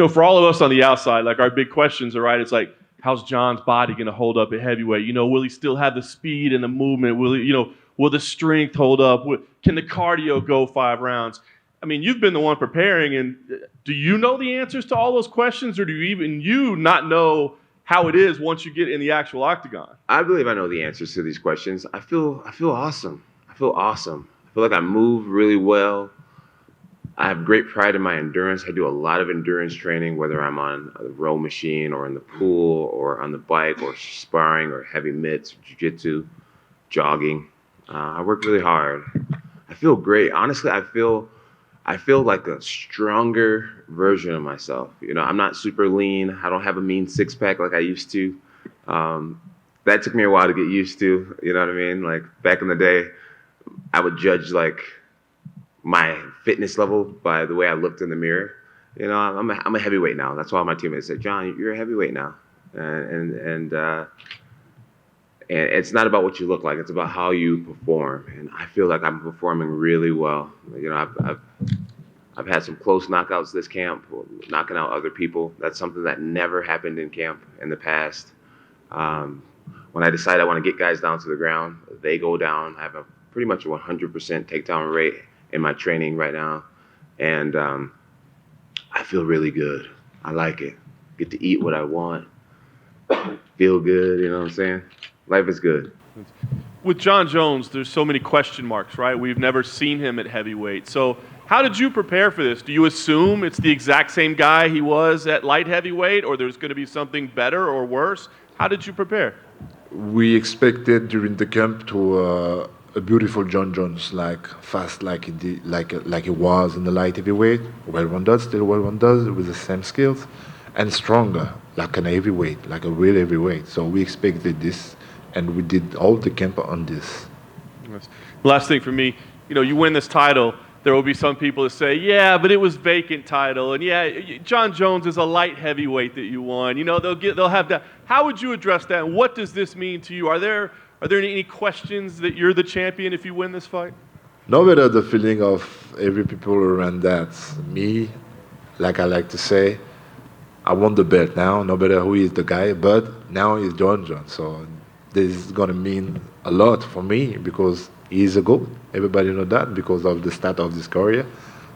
for all of us on the outside, like our big questions are right. It's like, how's John's body going to hold up at heavyweight? Will he still have the speed and the movement? Will the strength hold up? Can the cardio go 5 rounds? I mean, you've been the one preparing, and do you know the answers to all those questions, or do you not know how it is once you get in the actual octagon? I believe I know the answers to these questions. I feel awesome. I feel awesome. I feel like I move really well. I have great pride in my endurance. I do a lot of endurance training, whether I'm on a row machine or in the pool or on the bike or sparring or heavy mitts, jiu-jitsu, jogging. I work really hard. I feel great. Honestly, I feel like a stronger version of myself. I'm not super lean. I don't have a mean six-pack like I used to. That took me a while to get used to. You know what I mean? Like back in the day, I would judge like my fitness level by the way I looked in the mirror. I'm a heavyweight now. That's why my teammates said, "John, you're a heavyweight now," and it's not about what you look like. It's about how you perform. And I feel like I'm performing really well. I've had some close knockouts this camp, knocking out other people. That's something that never happened in camp in the past. When I decide I want to get guys down to the ground, they go down. I have pretty much a 100% takedown rate in my training right now. And I feel really good. I like it. Get to eat what I want. Feel good, you know what I'm saying? Life is good. With Jon Jones, there's so many question marks, right? We've never seen him at heavyweight. So how did you prepare for this? Do you assume it's the exact same guy he was at light heavyweight, or there's going to be something better or worse? How did you prepare? We expected during the camp to a beautiful Jon Jones, like fast, like he was in the light heavyweight, well-rounded, still well-rounded with the same skills, and stronger, like an heavyweight, like a real heavyweight. So we expected this, and we did all the camp on this. Yes. Last thing for me, you win this title, there will be some people that say, yeah, but it was vacant title, and yeah, Jon Jones is a light heavyweight that you won. They'll have that. How would you address that? And what does this mean to you? Are there any questions that you're the champion if you win this fight? No matter the feeling of every people around that. Me, like I like to say, I won the belt now, no matter who is the guy, but now he's Jon Jones. So this is going to mean a lot for me because he's a GOAT. Everybody know that because of the start of this career.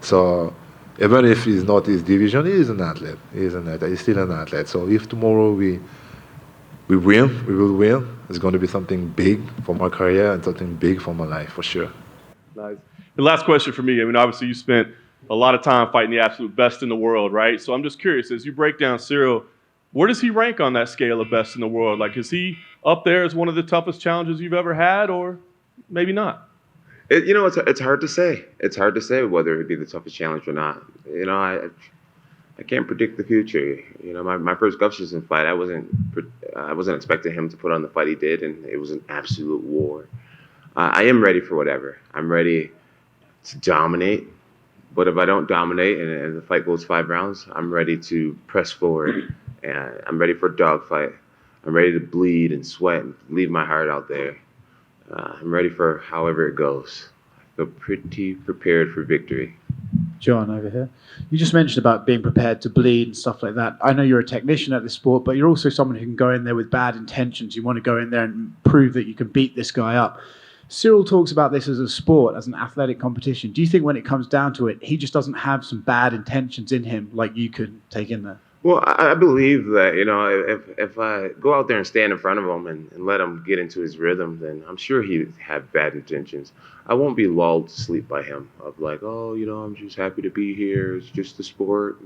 So even if he's not his division, he is an athlete. He's still an athlete. So if tomorrow we win, we will win. It's going to be something big for my career and something big for my life, for sure. Nice. The last question for me, obviously you spent a lot of time fighting the absolute best in the world, right? So I'm just curious, as you break down Ciryl, where does he rank on that scale of best in the world? Like, is he up there as one of the toughest challenges you've ever had, or maybe not? It's hard to say. It's hard to say whether it'd be the toughest challenge or not. I can't predict the future. My first Gustafsson fight, I wasn't expecting him to put on the fight he did, and it was an absolute war. I am ready for whatever. I'm ready to dominate, but if I don't dominate and the fight goes 5 rounds, I'm ready to press forward, and I'm ready for a dogfight. I'm ready to bleed and sweat and leave my heart out there. I'm ready for however it goes. I feel pretty prepared for victory. John, over here. You just mentioned about being prepared to bleed and stuff like that. I know you're a technician at this sport, but you're also someone who can go in there with bad intentions. You want to go in there and prove that you can beat this guy up. Ciryl talks about this as a sport, as an athletic competition. Do you think when it comes down to it, he just doesn't have some bad intentions in him like you could take in there? Well, I believe that, if I go out there and stand in front of him and let him get into his rhythm, then I'm sure he'd have bad intentions. I won't be lulled to sleep by him of like, oh, I'm just happy to be here. It's just a sport.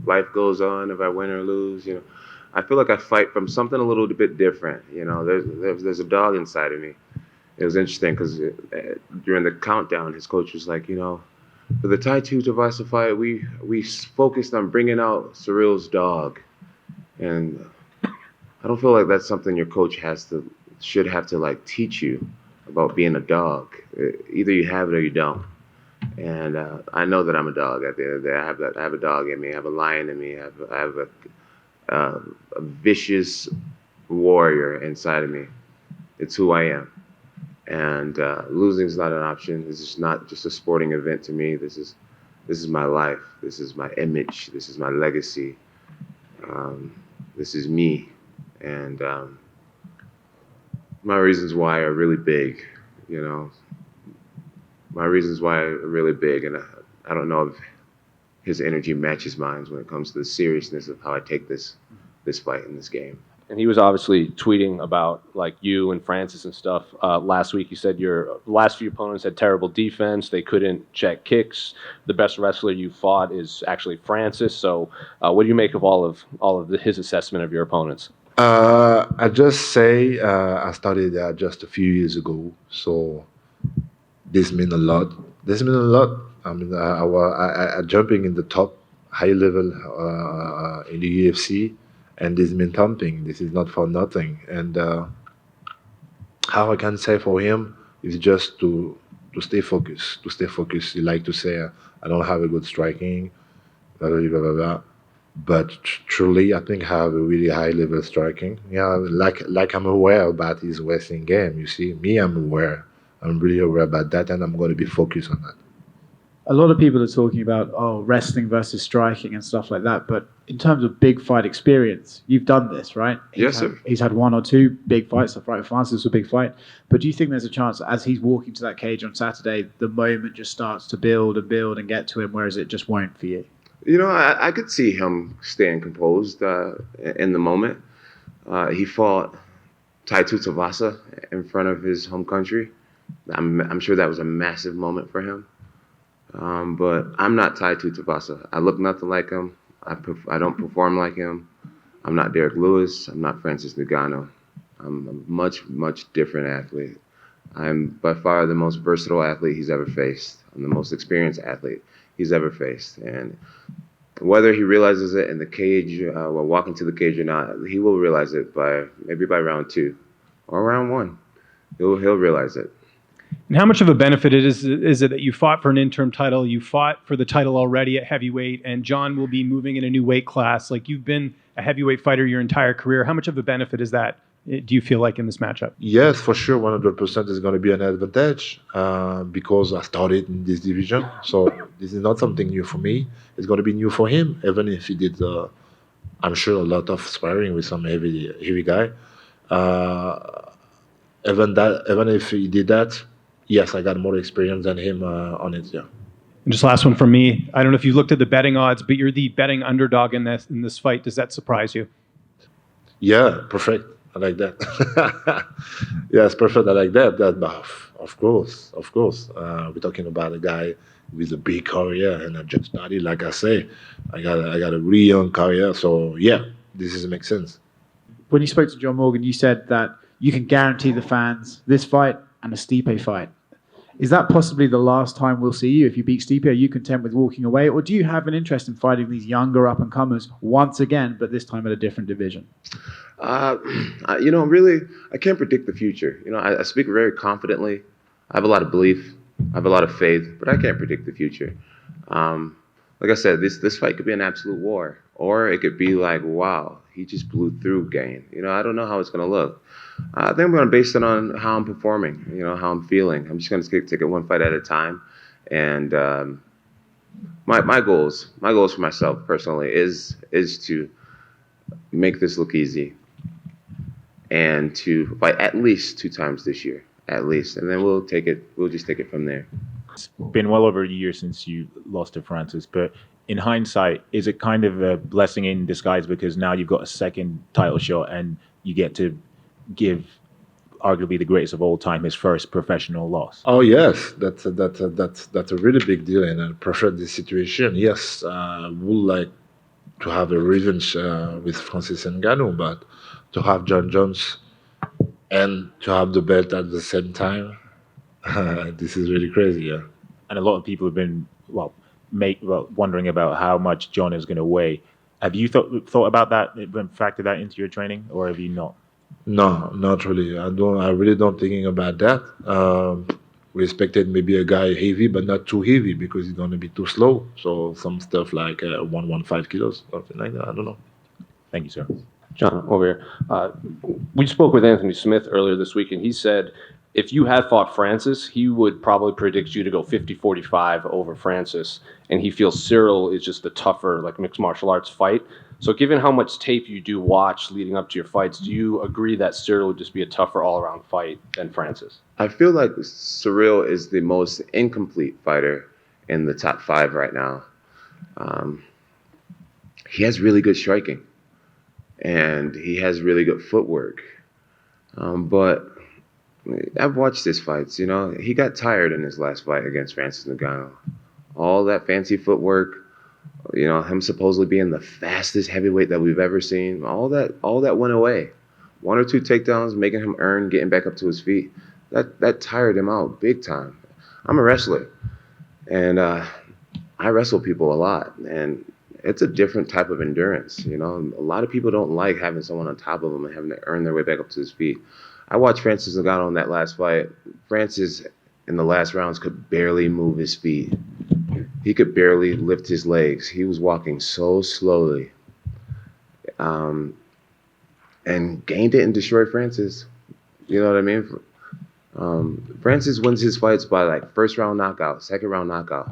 Life goes on if I win or lose. I feel like I fight from something a little bit different. There's a dog inside of me. It was interesting because during the countdown, his coach was like, for the Tai Tuivasa fight, we focused on bringing out Ciryl's dog, and I don't feel like that's something your coach should have to like teach you about being a dog. Either you have it or you don't. And I know that I'm a dog at the end of the day. I have a dog in me. I have a lion in me. I have a vicious warrior inside of me. It's who I am. And losing is not an option. This is not just a sporting event to me. This is This is my life. This is my image. This is my legacy. This is me. And my reasons why are really big, you know. My reasons why are really big, and I don't know if his energy matches mine when it comes to the seriousness of how I take this fight in this game. And he was obviously tweeting about like you and Francis and stuff. Last week, he said your last few opponents had terrible defense. They couldn't check kicks. The best wrestler you fought is actually Francis. So, what do you make of all of his assessment of your opponents? I just say I started just a few years ago, so this means a lot. This means a lot. I mean, I jumping in the top high level in the UFC, and this means something. This is not for nothing. And how I can say for him is just to stay focused. To stay focused. He like to say, I don't have a good striking, blah blah blah blah. Blah. But truly, I think I have a really high level striking. Yeah, like I'm aware about his wrestling game. You see, me, I'm aware. I'm really aware about that, and I'm going to be focused on that. A lot of people are talking about wrestling versus striking and stuff like that. But in terms of big fight experience, you've done this, right? Yes, sir. He's had one or two big fights. The fight with Francis was a big fight. But do you think there's a chance that as he's walking to that cage on Saturday, the moment just starts to build and get to him, whereas it just won't for you? You know, I could see him staying composed in the moment. He fought Taito Tavasa in front of his home country. I'm sure that was a massive moment for him. But I'm not Taito Tavasa. I look nothing like him. I don't perform like him. I'm not Derek Lewis. I'm not Francis Ngannou. I'm a much, much different athlete. I'm by far the most versatile athlete he's ever faced. I'm the most experienced athlete he's ever faced. And whether he realizes it in the cage or walking to the cage or not, he will realize it maybe by round 2 or round 1. He'll realize it. And how much of a benefit is it that you fought for an interim title, you fought for the title already at heavyweight, and John will be moving in a new weight class? Like, you've been a heavyweight fighter your entire career. How much of a benefit is that, do you feel like, in this matchup? Yes, for sure, 100% is going to be an advantage because I started in this division. So this is not something new for me. It's going to be new for him, even if he did, I'm sure, a lot of sparring with some heavy guy. Even if he did that, yes, I got more experience than him on it, yeah. And just last one from me. I don't know if you looked at the betting odds, but you're the betting underdog in this fight. Does that surprise you? Yeah, perfect. I like that. Yes, perfect. I like that. Of course. We're talking about a guy with a big career, and I just started. Like I say, I got a really young career. So yeah, makes sense. When you spoke to John Morgan, you said that you can guarantee the fans this fight and a Stipe fight. Is that possibly the last time we'll see you? If you beat Stipe, are you content with walking away, or do you have an interest in fighting these younger up-and-comers once again, but this time at a different division? Really, I can't predict the future. I speak very confidently. I have a lot of belief. I have a lot of faith, but I can't predict the future. Like I said, this fight could be an absolute war, or it could be like, wow, he just blew through Gane. I don't know how it's going to look. I think I'm going to base it on how I'm performing, how I'm feeling. I'm just going to take it one fight at a time. And my goals for myself personally is to make this look easy and to fight at least 2 times this year, at least. And then we'll just take it from there. It's been well over a year since you lost to Francis, but in hindsight, is it kind of a blessing in disguise because now you've got a second title shot and you get to give arguably the greatest of all time his first professional loss? Oh yes, that's a really big deal, and I prefer this situation. Yes, I would like to have a revenge with Francis Ngannou, but to have John Jones and to have the belt at the same time, this is really crazy. Yeah, and a lot of people have been wondering about how much John is going to weigh. Have you thought about that? Factored that into your training, or have you not? No, not really. I really don't thinking about that. We expected maybe a guy heavy, but not too heavy because he's going to be too slow. So some stuff like 115 kilos, something like that. I don't know. Thank you, sir. John, over here. We spoke with Anthony Smith earlier this week, and he said if you had fought Francis, he would probably predict you to go 50-45 over Francis, and he feels Ciryl is just a tougher, like, mixed martial arts fight. So given how much tape you do watch leading up to your fights, do you agree that Ciryl would just be a tougher all-around fight than Francis? I feel like Ciryl is the most incomplete fighter in the top 5 right now. He has really good striking, and he has really good footwork. But I've watched his fights. He got tired in his last fight against Francis Ngannou. All that fancy footwork, him supposedly being the fastest heavyweight that we've ever seen. All that went away. 1 or 2 takedowns, making him earn getting back up to his feet. That tired him out big time. I'm a wrestler, and I wrestle people a lot, and it's a different type of endurance. A lot of people don't like having someone on top of them and having to earn their way back up to his feet. I watched Francis Ngannou in that last fight. Francis, in the last rounds, could barely move his feet. He could barely lift his legs. He was walking so slowly. And Gane didn't destroy Francis. You know what I mean? Francis wins his fights by like first round knockout, second round knockout.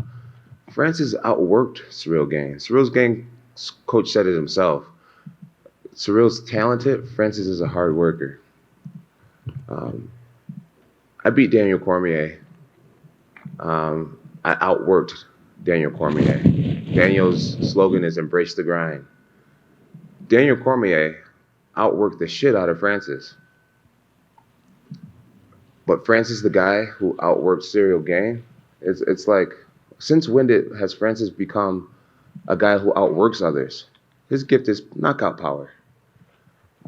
Francis outworked Ciryl Gane. Ciryl Gane's coach said it himself. Ciryl's talented. Francis is a hard worker. I beat Daniel Cormier. I outworked Daniel Cormier. Daniel's slogan is "Embrace the grind." Daniel Cormier outworked the shit out of Francis. But Francis, the guy who outworked Ciryl Gane, it's like, since when has Francis become a guy who outworks others? His gift is knockout power.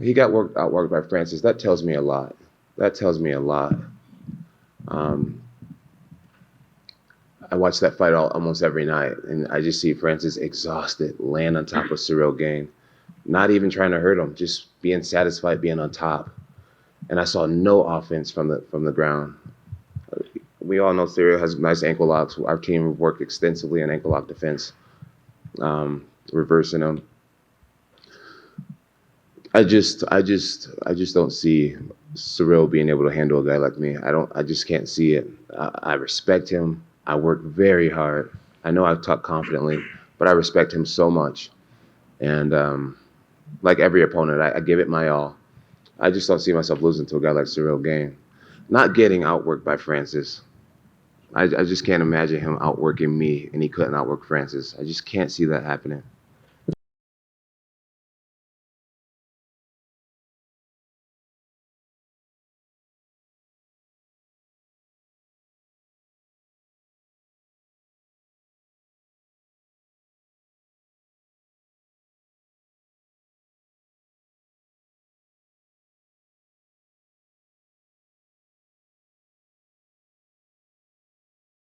He got outworked by Francis. That tells me a lot. I watch that fight almost every night, and I just see Francis exhausted, laying on top of Ciryl Gane, not even trying to hurt him, just being satisfied being on top. And I saw no offense from the ground. We all know Ciryl has nice ankle locks. Our team worked extensively in ankle lock defense, reversing them. I just don't see Ciryl being able to handle a guy like me. I just can't see it. I respect him. I work very hard. I know I talk confidently, but I respect him so much. And like every opponent, I give it my all. I just don't see myself losing to a guy like Ciryl Gane. Not getting outworked by Francis. I just can't imagine him outworking me and he couldn't outwork Francis. I just can't see that happening.